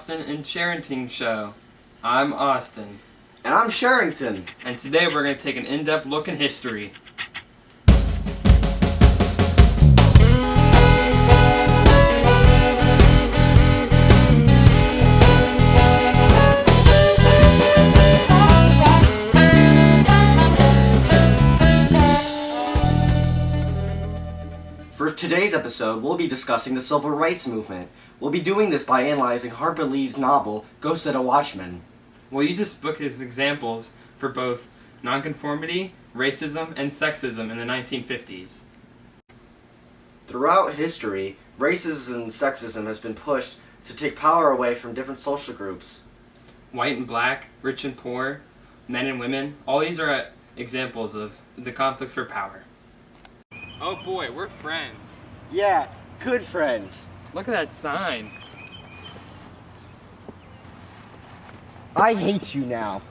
Austin and Sharington show. I'm Austin. And I'm Sharington. And today we're going to take an in-depth look in history. For today's episode, we'll be discussing the Civil Rights Movement. We'll be doing this by analyzing Harper Lee's novel, Set A Watchman. We'll use this book as examples for both nonconformity, racism, and sexism in the 1950s. Throughout history, racism and sexism has been pushed to take power away from different social groups. White and black, rich and poor, men and women, all these are examples of the conflict for power. Oh boy, we're friends. Yeah, good friends. Look at that sign. I hate you now.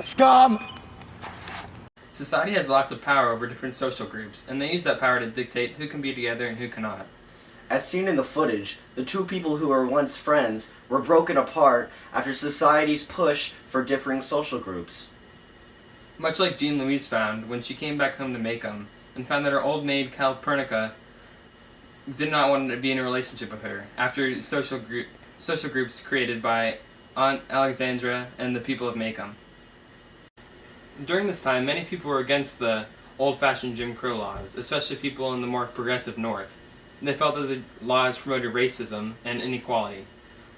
Scum! Society has lots of power over different social groups, and they use that power to dictate who can be together and who cannot. As seen in the footage, the two people who were once friends were broken apart after society's push for differing social groups. Much like Jean Louise found when she came back home to Macomb and found that her old maid Calpurnia did not want to be in a relationship with her after social groups created by Aunt Alexandra and the people of Macomb. During this time, many people were against the old-fashioned Jim Crow laws, especially people in the more progressive North. They felt that the laws promoted racism and inequality,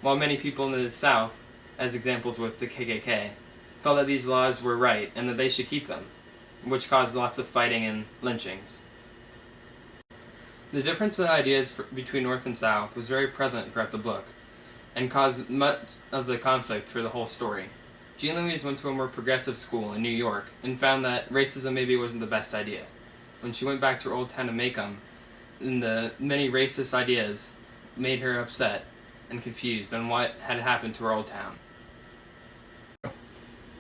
while many people in the South, as examples with the KKK, felt that these laws were right and that they should keep them, which caused lots of fighting and lynchings. The difference in ideas between North and South was very present throughout the book, and caused much of the conflict for the whole story. Jean Louise went to a more progressive school in New York and found that racism maybe wasn't the best idea. When she went back to her old town of Macomb, the many racist ideas made her upset and confused on what had happened to her old town.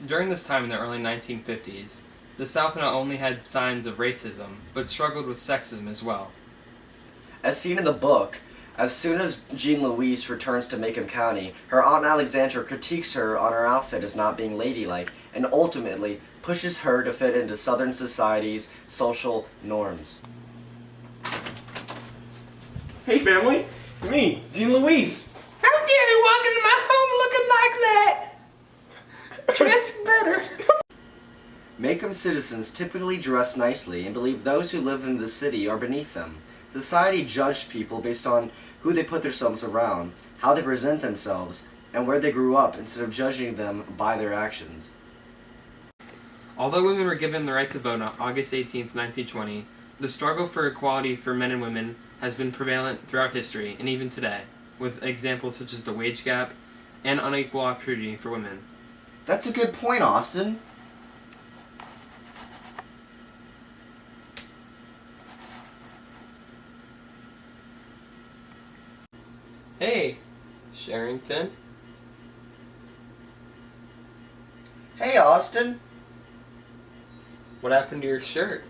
During this time in the early 1950s, the South not only had signs of racism, but struggled with sexism as well. As seen in the book, as soon as Jean Louise returns to Macomb County, her Aunt Alexandra critiques her on her outfit as not being ladylike, and ultimately pushes her to fit into Southern society's social norms. Hey family, it's me, Jean Louise. How dare you walk into my home looking like that? Dress better. Macomb citizens typically dress nicely and believe those who live in the city are beneath them. Society judged people based on who they put themselves around, how they present themselves, and where they grew up instead of judging them by their actions. Although women were given the right to vote on August 18, 1920, the struggle for equality for men and women has been prevalent throughout history and even today, with examples such as the wage gap and unequal opportunity for women. That's a good point, Austin. Hey, Sharington. Hey, Austin. What happened to your shirt?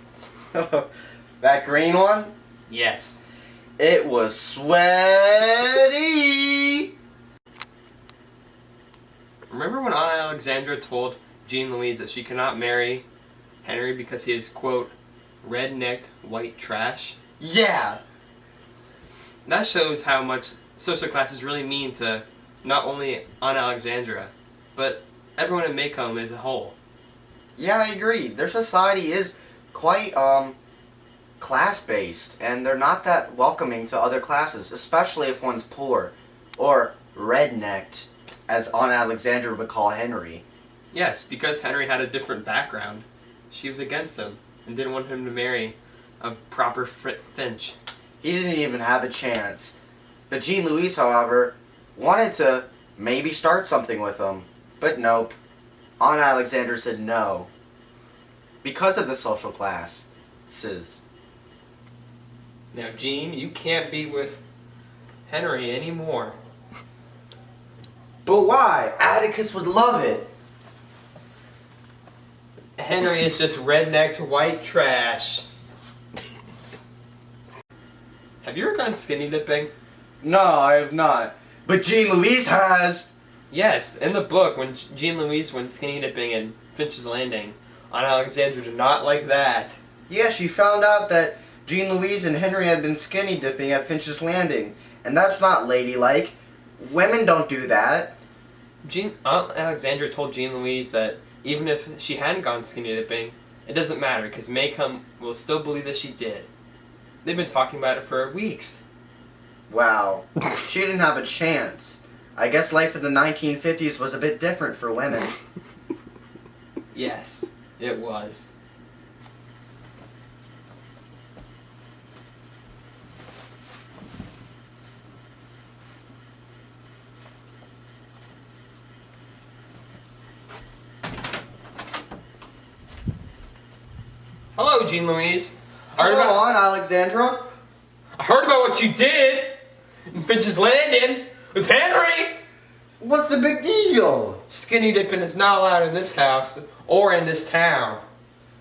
That green one? Yes. It was sweaty! Remember when Aunt Alexandra told Jean Louise that she could not marry Henry because he is, quote, red-necked white trash? Yeah! That shows how much social classes really mean to not only Aunt Alexandra, but everyone in Macomb as a whole. Yeah, I agree. Their society is quite, class-based, and they're not that welcoming to other classes, especially if one's poor, or red-necked, as Aunt Alexandra would call Henry. Yes, because Henry had a different background. She was against him, and didn't want him to marry a proper Finch. He didn't even have a chance. But Jean Louise, however, wanted to maybe start something with him. But nope. Aunt Alexandra said no. Because of the social classes. Now, Jean, you can't be with Henry anymore. But why? Atticus would love it. Henry is just red-necked white trash. Have you ever gone skinny dipping? No, I have not. But Jean Louise has. Yes, in the book, when Jean Louise went skinny dipping in Finch's Landing, Aunt Alexandra did not like that. Yeah, she found out that Jean Louise and Henry had been skinny dipping at Finch's Landing, and that's not ladylike. Women don't do that. Aunt Alexandra told Jean Louise that even if she hadn't gone skinny dipping, it doesn't matter because Maycomb will still believe that she did. They've been talking about it for weeks. Wow. She didn't have a chance. I guess life in the 1950s was a bit different for women. Yes, it was. Hello, Jean Louise. Hello, Aunt Alexandra. I heard about what you did in Finch's Landing with Henry. What's the big deal? Skinny dipping is not allowed in this house or in this town.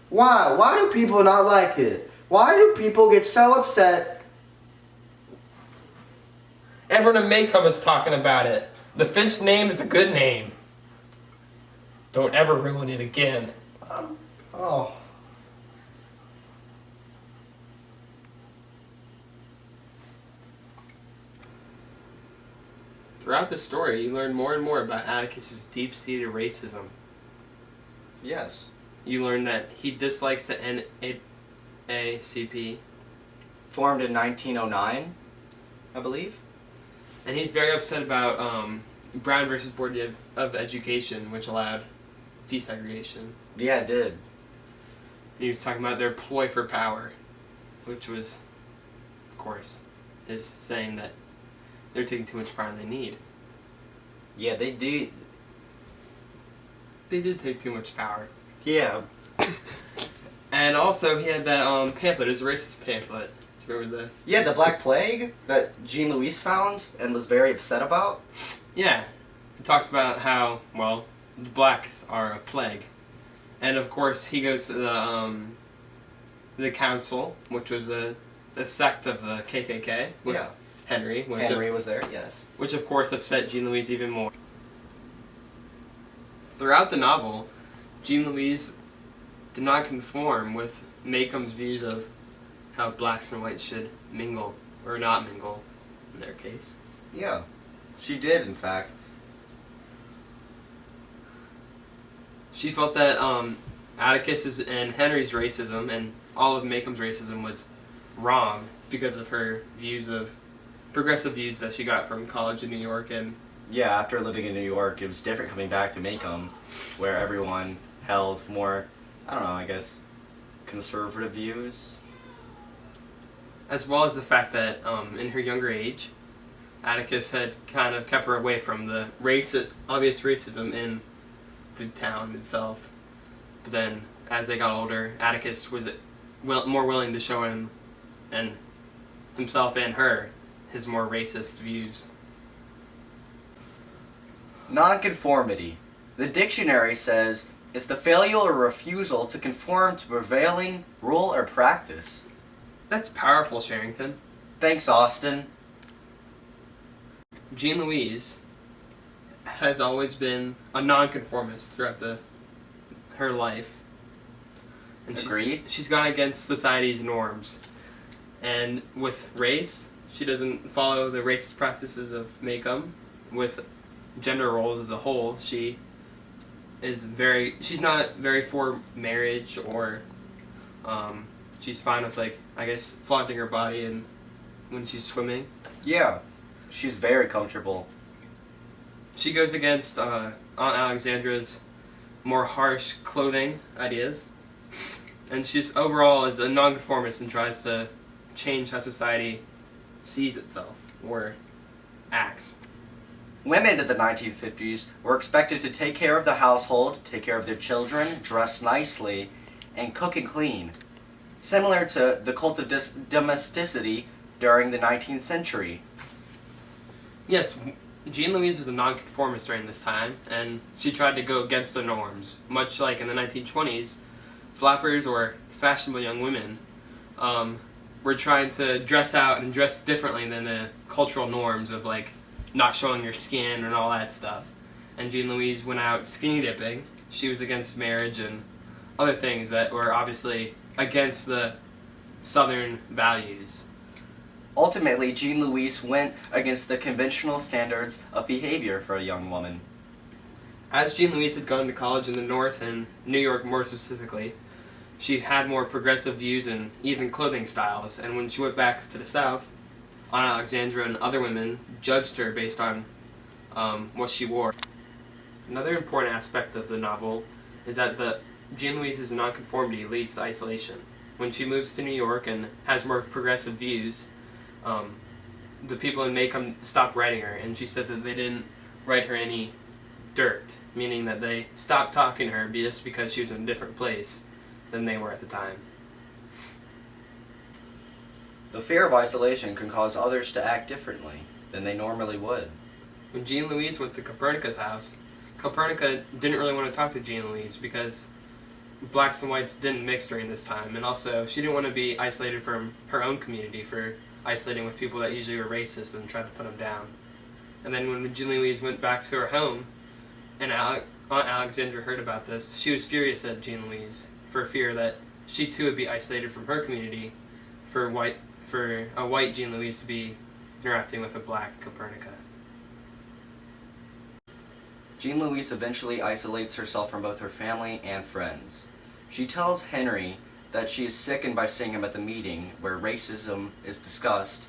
Why? Why do people not like it? Why do people get so upset? Everyone in Maycomb is talking about it. The Finch name is a good name. Don't ever ruin it again. Oh. Throughout the story, you learn more and more about Atticus's deep-seated racism. Yes. You learn that he dislikes the NAACP, Formed in 1909, I believe. and he's very upset about Brown versus Board of Education, which allowed desegregation. Yeah, it did. He was talking about their ploy for power, which was, of course, his saying that they're taking too much power than they need. Yeah, they did. They did take too much power. Yeah. And also, he had that pamphlet, his racist pamphlet. Do you remember the... Yeah, the Black Plague that Jean Louise found and was very upset about. Yeah. It talks about how, well, the blacks are a plague. And of course, he goes to the council, which was a sect of the KKK. With Yeah. Henry. Henry was there, yes. Which of course upset Jean Louise even more. Throughout the novel, Jean Louise did not conform with Maycomb's views of how blacks and whites should mingle, or not mingle, in their case. Yeah. She did, in fact. She felt that Atticus's and Henry's racism and all of Maycomb's racism was wrong because of her views of progressive views that she got from college in New York. And Yeah, after living in New York, it was different coming back to Maycomb, where everyone held more, I don't know, I guess, conservative views. as well as the fact that in her younger age, Atticus had kind of kept her away from the obvious racism in the town itself. But then, as they got older, Atticus was more willing to show him and himself and her his more racist views. Nonconformity. The dictionary says it's the failure or refusal to conform to prevailing rule or practice. That's powerful, Sharington. Thanks, Austin. Jean Louise has always been a nonconformist throughout her life. And Agreed. She's gone against society's norms. And with race, she doesn't follow the racist practices of Maycomb. With gender roles as a whole, she's not very for marriage, or she's fine with, like, I guess, flaunting her body and when she's swimming. Yeah, she's very comfortable. She goes against Aunt Alexandra's more harsh clothing ideas. And she's overall is a nonconformist and tries to change how society sees itself or acts. Women in the 1950s were expected to take care of the household, take care of their children, dress nicely, and cook and clean. Similar to the cult of domesticity during the 19th century. Yes, Jean Louise was a nonconformist during this time, and she tried to go against the norms. Much like in the 1920s, flappers or fashionable young women were trying to dress out and dress differently than the cultural norms of, like, not showing your skin and all that stuff. And Jean Louise went out skinny dipping. She was against marriage and other things that were obviously against the Southern values. Ultimately, Jean Louise went against the conventional standards of behavior for a young woman. As Jean Louise had gone to college in the North, and New York more specifically, she had more progressive views and even clothing styles, and when she went back to the South, Aunt Alexandra and other women judged her based on what she wore. Another important aspect of the novel is that Jean Louise's nonconformity leads to isolation. When she moves to New York and has more progressive views, the people in Maycomb stopped writing her, and she says that they didn't write her any dirt, meaning that they stopped talking to her just because she was in a different place than they were at the time. The fear of isolation can cause others to act differently than they normally would. When Jean Louise went to Copernica's house, Copernica didn't really want to talk to Jean Louise because blacks and whites didn't mix during this time, and also she didn't want to be isolated from her own community for isolating with people that usually were racist and tried to put them down. And then when Jean Louise went back to her home, and Aunt Alexandra heard about this, she was furious at Jean Louise for fear that she too would be isolated from her community for a white Jean Louise to be interacting with a black Copernica. Jean Louise eventually isolates herself from both her family and friends. She tells Henry that she is sickened by seeing him at the meeting where racism is discussed,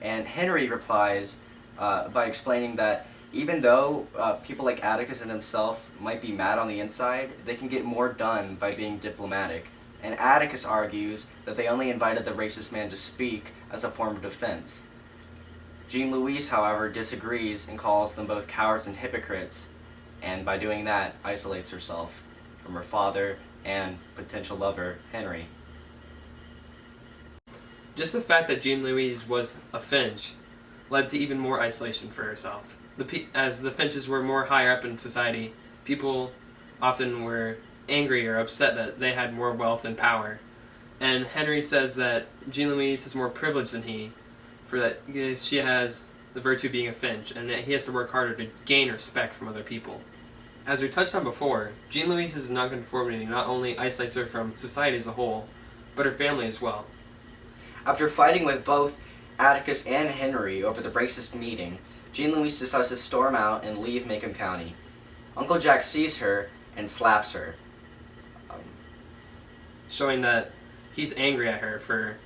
and Henry replies by explaining that even though people like Atticus and himself might be mad on the inside, they can get more done by being diplomatic. And Atticus argues that they only invited the racist man to speak as a form of defense. Jean Louise, however, disagrees and calls them both cowards and hypocrites, and by doing that, isolates herself from her father and potential lover, Henry. Just the fact that Jean Louise was a Finch led to even more isolation for herself. As the Finches were more higher up in society, people often were angry or upset that they had more wealth and power. And Henry says that Jean Louise has more privilege than he, for that she has the virtue of being a Finch, and that he has to work harder to gain respect from other people. As we touched on before, Jean Louise's nonconformity not only isolates her from society as a whole, but her family as well. After fighting with both Atticus and Henry over the racist meeting, Jean Louise decides to storm out and leave Macomb County. Uncle Jack sees her and slaps her. Showing that he's angry at her for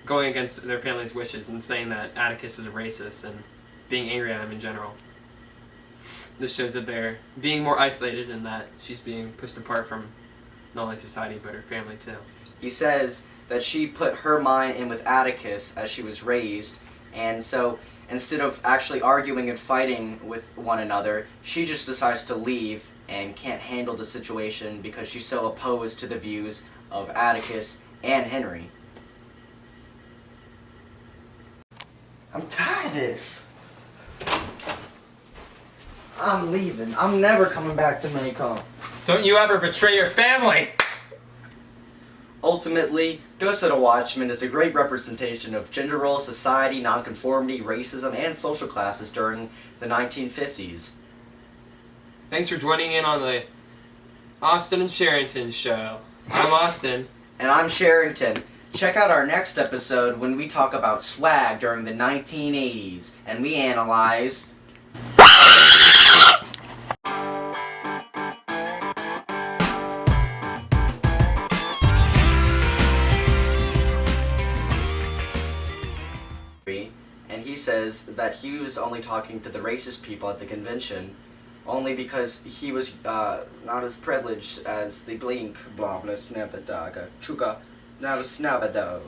going against their family's wishes and saying that Atticus is a racist and being angry at him in general. This shows that they're being more isolated and that she's being pushed apart from not only society but her family too. He says that she put her mind in with Atticus as she was raised, and so instead of actually arguing and fighting with one another, she just decides to leave and can't handle the situation because she's so opposed to the views of Atticus and Henry. I'm tired of this. I'm leaving. I'm never coming back to Macomb. Don't you ever betray your family! Ultimately, Set A Watchman is a great representation of gender roles, society, nonconformity, racism, and social classes during the 1950s. Thanks for joining in on the Austin and Sharington show. I'm Austin. And I'm Sharington. Check out our next episode when we talk about swag during the 1980s, and we analyze... And he says that he was only talking to the racist people at the convention only because he was not as privileged as the blink, blah blah, snabba dog, chuka, now snabba dog.